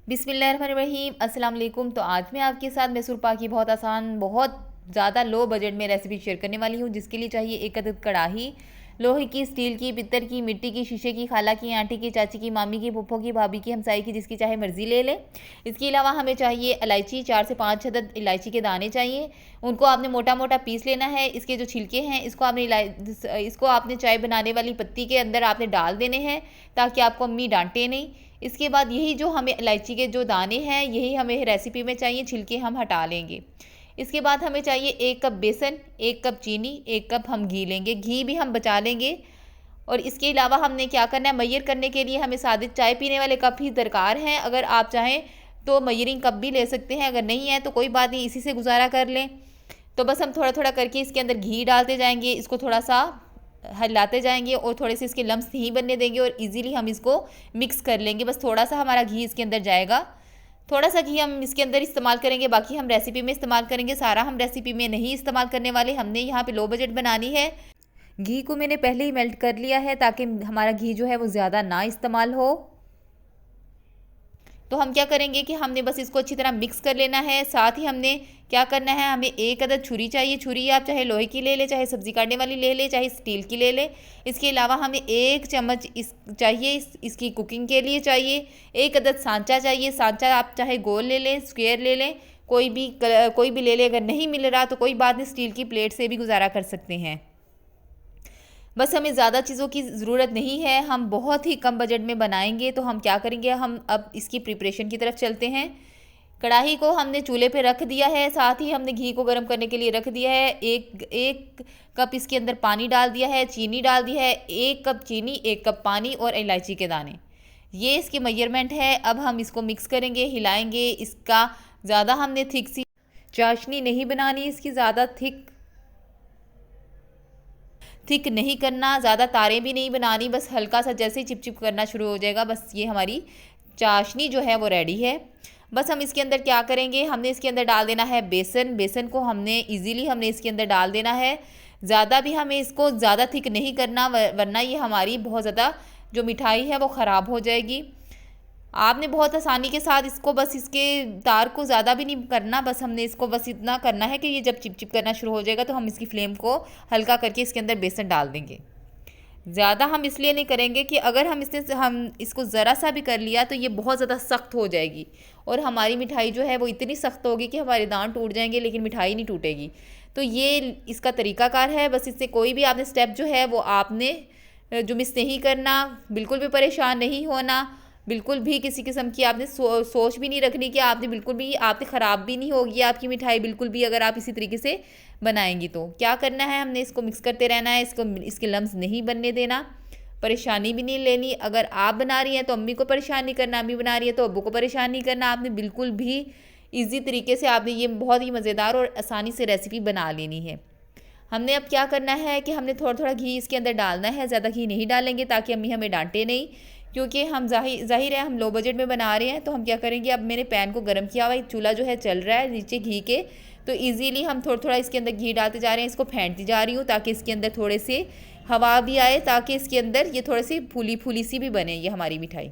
बिस्मिल्लाहिर्रहमानिर्रहीम। अस्सलाम वालेकुम। तो आज मैं आपके साथ मैसूर पाक की बहुत आसान, बहुत ज़्यादा लो बजट में रेसिपी शेयर करने वाली हूँ, जिसके लिए चाहिए एक अदद कढ़ाई, लोहे की, स्टील की, पित्तल की, मिट्टी की, शीशे की, खाला की, आंटी की, चाची की, मामी की, फूफो की, भाभी की, हमसाई की, जिसकी चाहे मर्ज़ी ले लें। इसके अलावा हमें चाहिए इलायची, 4 से 5 अदद इलायची के दाने चाहिए। उनको आपने मोटा मोटा पीस लेना है। इसके जो छिलके हैं इसको आपने चाय बनाने वाली पत्ती के अंदर आपने डाल देने हैं, ताकि आपको अम्मी डांटे नहीं। इसके बाद यही जो हमें इलायची के जो दाने हैं यही हमें रेसिपी में चाहिए, छिलके हम हटा लेंगे। इसके बाद हमें चाहिए 1 कप बेसन, 1 कप चीनी, 1 कप हम घी लेंगे, घी भी हम बचा लेंगे। और इसके अलावा हमने क्या करना है, मैयर करने के लिए हमें सादे चाय पीने वाले कप ही दरकार हैं। अगर आप चाहें तो मैयरिंग कप भी ले सकते हैं, अगर नहीं है तो कोई बात नहीं, इसी से गुजारा कर लें। तो बस हम थोड़ा थोड़ा करके इसके अंदर घी डालते जाएंगे, इसको थोड़ा सा हिलाते जाएंगे और थोड़े से इसके लम्स नहीं बनने देंगे और इजीली हम इसको मिक्स कर लेंगे। बस थोड़ा सा हमारा घी इसके अंदर जाएगा, थोड़ा सा घी हम इसके अंदर इस्तेमाल करेंगे, बाकी हम रेसिपी में इस्तेमाल करेंगे, सारा हम रेसिपी में नहीं इस्तेमाल करने वाले। हमने यहाँ पे लो बजट बनानी है। घी को मैंने पहले ही मेल्ट कर लिया है ताकि हमारा घी जो है वो ज़्यादा ना इस्तेमाल हो। तो हम क्या करेंगे कि हमने बस इसको अच्छी तरह मिक्स कर लेना है। साथ ही हमने क्या करना है, हमें एक अदद छुरी चाहिए। छुरी आप चाहे लोहे की ले ले, चाहे सब्ज़ी काटने वाली ले ले, चाहे स्टील की ले ले। इसके अलावा हमें 1 चम्मच इसकी कुकिंग के लिए चाहिए। एक अदद सांचा चाहिए। सांचा आप चाहे गोल ले लें, स्क्वायर ले लें, कोई भी ले लें। अगर नहीं मिल रहा तो कोई बात नहीं, स्टील की प्लेट से भी गुजारा कर सकते हैं। बस हमें ज़्यादा चीज़ों की ज़रूरत नहीं है, हम बहुत ही कम बजट में बनाएंगे। तो हम क्या करेंगे, हम अब इसकी प्रिपरेशन की तरफ चलते हैं। कढ़ाई को हमने चूल्हे पे रख दिया है, साथ ही हमने घी को गर्म करने के लिए रख दिया है। एक कप इसके अंदर पानी डाल दिया है, चीनी डाल दी है। 1 कप चीनी, 1 कप पानी और इलायची के दाने, ये इसकी मेजरमेंट है। अब हम इसको मिक्स करेंगे, हिलाएंगे। इसका ज़्यादा हमने थिक सी चाशनी नहीं बनानी, इसकी ज़्यादा थिक नहीं करना, ज़्यादा तारें भी नहीं बनानी, बस हल्का सा जैसे ही चिपचिप करना शुरू हो जाएगा, बस ये हमारी चाशनी जो है वो रेडी है। बस हम इसके अंदर क्या करेंगे, हमने इसके अंदर डाल देना है बेसन। बेसन को हमने इसके अंदर डाल देना है। ज़्यादा भी हमें इसको ज़्यादा थिक नहीं करना, वरना ये हमारी बहुत ज़्यादा जो मिठाई है वो ख़राब हो जाएगी। आपने बहुत आसानी के साथ इसको, बस इसके तार को ज़्यादा भी नहीं करना, बस हमने इसको बस इतना करना है कि ये जब चिपचिप करना शुरू हो जाएगा तो हम इसकी फ्लेम को हल्का करके इसके अंदर बेसन डाल देंगे। ज़्यादा हम इसलिए नहीं करेंगे कि अगर हम इसको ज़रा सा भी कर लिया तो ये बहुत ज़्यादा सख्त हो जाएगी और हमारी मिठाई जो है वो इतनी सख्त होगी कि हमारे दांत टूट जाएंगे, लेकिन मिठाई नहीं टूटेगी। तो ये इसका तरीकाकार है। बस इससे कोई भी आपने स्टेप जो है वो आपने जो मिस नहीं करना, बिल्कुल भी परेशान नहीं होना, बिल्कुल भी किसी किस्म की आपने सोच भी नहीं रखनी कि आपने बिल्कुल भी आपने ख़राब भी नहीं होगी आपकी मिठाई, बिल्कुल भी, अगर आप इसी तरीके से बनाएंगी। तो क्या करना है, हमने इसको मिक्स करते रहना है, इसके लम्स नहीं बनने देना, परेशानी भी नहीं लेनी। अगर आप बना रही हैं तो अम्मी को परेशान नहीं करना, अम्मी बना रही है तो अब्बू को परेशान नहीं करना। आपने बिल्कुल भी ईजी तरीके से आपने ये बहुत ही मज़ेदार और आसानी से रेसिपी बना लेनी है। हमने अब क्या करना है कि हमने थोड़ा थोड़ा घी इसके अंदर डालना है, ज़्यादा घी नहीं डालेंगे ताकि अम्मी हमें डांटे नहीं, क्योंकि हम ज़ाहिर है हम लो बजट में बना रहे हैं। तो हम क्या करेंगे, अब मैंने पैन को गर्म किया हुआ है, चूल्हा जो है चल रहा है नीचे घी के, तो इजीली हम थोड़ा थोड़ा इसके अंदर घी डालते जा रहे हैं। इसको फेंटती जा रही हूँ ताकि इसके अंदर थोड़े से हवा भी आए, ताकि इसके अंदर ये थोड़ी सी फूली फूली सी भी बने ये हमारी मिठाई।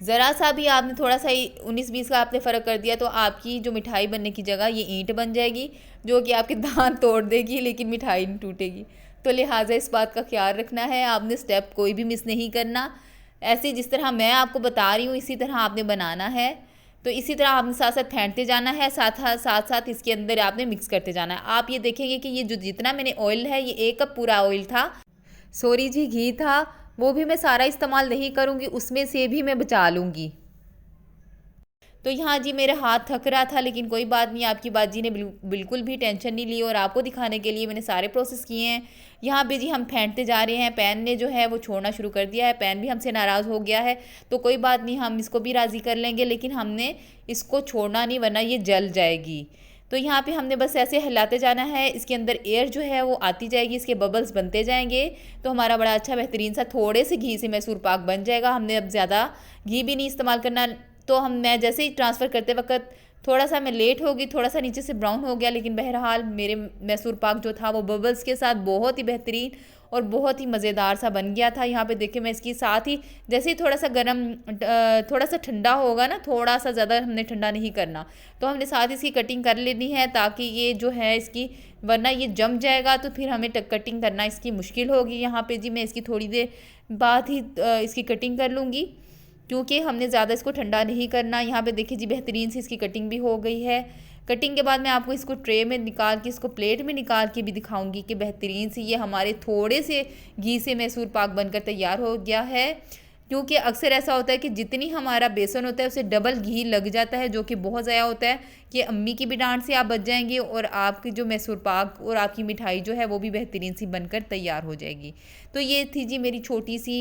ज़रा सा भी आपने थोड़ा सा ही 19-20 का आपने फ़र्क कर दिया तो आपकी जो मिठाई बनने की जगह ये ईंट बन जाएगी, जो कि आपके दांत तोड़ देगी, लेकिन मिठाई नहीं टूटेगी। तो लिहाजा इस बात का ख्याल रखना है, आपने स्टेप कोई भी मिस नहीं करना। ऐसे जिस तरह मैं आपको बता रही हूँ इसी तरह आपने बनाना है। तो इसी तरह आपने साथ साथ फेंटते जाना है, साथ साथ इसके अंदर आपने मिक्स करते जाना है। आप ये देखेंगे कि ये जो जितना मैंने ऑयल है, ये 1 कप पूरा ऑयल था, सॉरी जी घी था, वो भी मैं सारा इस्तेमाल नहीं करूँगी, उसमें से भी मैं बचा लूँगी। तो यहाँ जी मेरा हाथ थक रहा था, लेकिन कोई बात नहीं, आपकी बाजी ने बिल्कुल भी टेंशन नहीं ली और आपको दिखाने के लिए मैंने सारे प्रोसेस किए हैं। यहाँ पे जी हम फेंटते जा रहे हैं, पैन ने जो है वो छोड़ना शुरू कर दिया है, पैन भी हमसे नाराज़ हो गया है। तो कोई बात नहीं, हम इसको भी राज़ी कर लेंगे, लेकिन हमने इसको छोड़ना नहीं, वरना ये जल जाएगी। तो यहाँ पे हमने बस ऐसे हिलाते जाना है, इसके अंदर एयर जो है वो आती जाएगी, इसके बबल्स बनते जाएंगे, तो हमारा बड़ा अच्छा बेहतरीन सा थोड़े से घी से मैसूर पाक बन जाएगा। हमने अब ज़्यादा घी भी नहीं इस्तेमाल करना। तो मैं जैसे ही ट्रांसफ़र करते वक्त थोड़ा सा मैं लेट होगी, थोड़ा सा नीचे से ब्राउन हो गया, लेकिन बहरहाल मेरे मैसूर पाक जो था वो बबल्स के साथ बहुत ही बेहतरीन और बहुत ही मज़ेदार सा बन गया था। यहाँ पे देखिए मैं इसकी साथ ही जैसे ही थोड़ा सा गर्म थोड़ा सा ठंडा होगा ना, थोड़ा सा ज़्यादा हमने ठंडा नहीं करना, तो हमने साथ ही इसकी कटिंग कर लेनी है, ताकि ये जो है इसकी, वरना ये जम जाएगा तो फिर हमें कटिंग करना इसकी मुश्किल होगी। यहाँ पे जी मैं इसकी थोड़ी देर बाद ही इसकी कटिंग कर लूँगी, क्योंकि हमने ज़्यादा इसको ठंडा नहीं करना। यहाँ पे देखिए जी बेहतरीन सी इसकी कटिंग भी हो गई है। कटिंग के बाद मैं आपको इसको ट्रे में निकाल के, इसको प्लेट में निकाल के भी दिखाऊंगी कि बेहतरीन सी ये हमारे थोड़े से घी से मैसूर पाक बनकर तैयार हो गया है। क्योंकि अक्सर ऐसा होता है कि जितनी हमारा बेसन होता है उसे डबल घी लग जाता है, जो कि बहुत ज़्यादा होता है कि अम्मी की भी डांट से आप बच जाएंगे और आपकी जो मैसूर पाक और आपकी मिठाई जो है वो भी बेहतरीन सी बनकर तैयार हो जाएगी। तो ये थी जी मेरी छोटी सी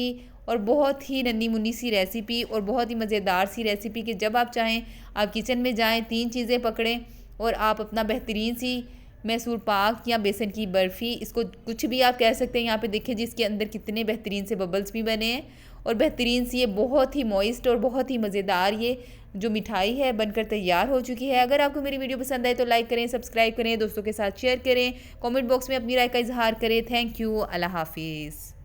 और बहुत ही नन्ही मुन्नी सी रेसिपी और बहुत ही मज़ेदार सी रेसिपी, कि जब आप चाहें आप किचन में जाएं, 3 चीज़ें पकड़ें और आप अपना बेहतरीन सी मैसूर पाक या बेसन की बर्फ़ी, इसको कुछ भी आप कह सकते हैं। यहाँ पे देखिए जी इसके अंदर कितने बेहतरीन से बबल्स भी बने हैं और बेहतरीन सी ये बहुत ही मॉइस्ट और बहुत ही मज़ेदार ये जो मिठाई है बनकर तैयार हो चुकी है। अगर आपको मेरी वीडियो पसंद आए तो लाइक करें, सब्सक्राइब करें, दोस्तों के साथ शेयर करें, कमेंट बॉक्स में अपनी राय का इजहार करें। थैंक यू, अल्लाह हाफिज़।